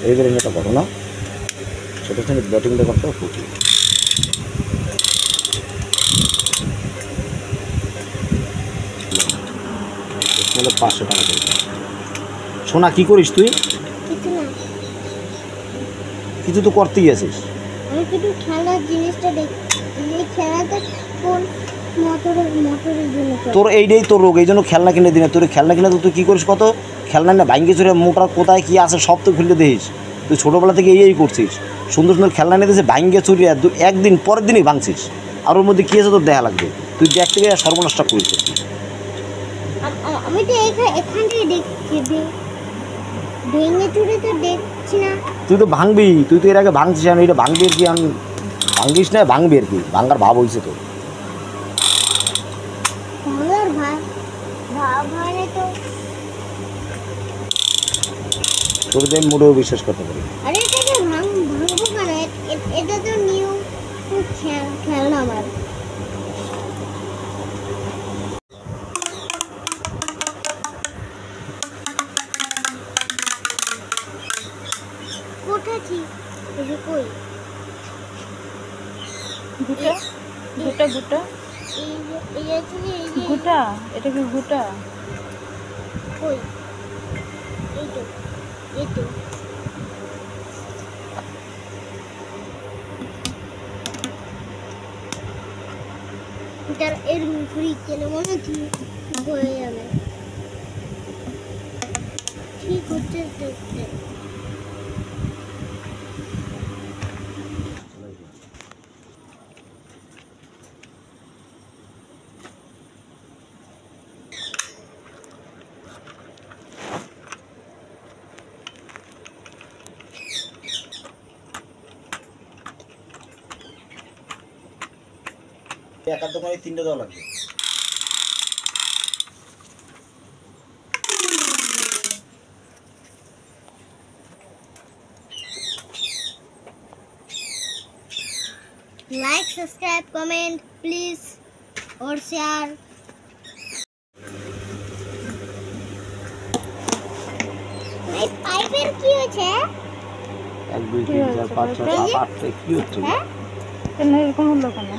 এইবার একটা ঘটনা, সেটা হচ্ছে ব্যাটিংটা করতে ফুটি। তাহলে 500 টাকা দেবে। সোনা কি করিস তুই? কিছু না, কিছু তো করতেই আছিস। আমি শুধু খেলার জিনিসটা দেখছি। এই খেলাটা কোন মোটরের জন্য চলে। তোর এইটাই তোর রোগ, এই জন্য খেলনা কিনে দিনে। তোর খেলনা কিনে তো তুই কী করিস কত? খেলনা না ভাঙ্গে চড়ে মোটর কোথায় কী আছে সব তো খুলে দিস। তুই ছোটোবেলা থেকে এই করছিস, সুন্দর সুন্দর খেলনা নিয়ে দিয়েছে ভাঙ্গে চুরিয়ে একদিন পরের দিনই ভাঙছিস। আর ওর মধ্যে কী আছে তোর দেখা লাগবে। তুই দেখতে গিয়ে সর্বনষ্ট করিস। আমি তো এখানটাই দেখছি, ভেঙে চুরে তো দেখছি না। তুই তো ভাঙবি, তুই তো এর আগে ভাঙছিস। আমি এটা ভাঙবি আর কি, আমি ভাঙিস না, ভাঙবি আর কি, ভাঙার ভাব হয়েছে তোর। ভাঙার ভাব হয় না তো। তোর তো আমি মোটেও বিশ্বাস করতে পারি। আরে এটাকে ভাঙবো কেন? এটা তো নিউ খেলনা আমার। কোথায় ঠিক এই কই? গুটা গুটা গুটা এই আছে না, এই যে গুটা, এটা কি গুটা? কই? এই তো এটার এর ঘুরি কেনে মনে হচ্ছে হয়ে যাবে। ঠিক হচ্ছে দেখতে। একার দোকানে 3টে দেওয়া লাগবে। लाइक सब्सक्राइब कमेंट प्लीज और शेयर। এই পাইপের কি হচ্ছে? 1 2 3 4 5 6 7 8 কি হচ্ছে? হ্যাঁ কেন এরকম হলো কেন?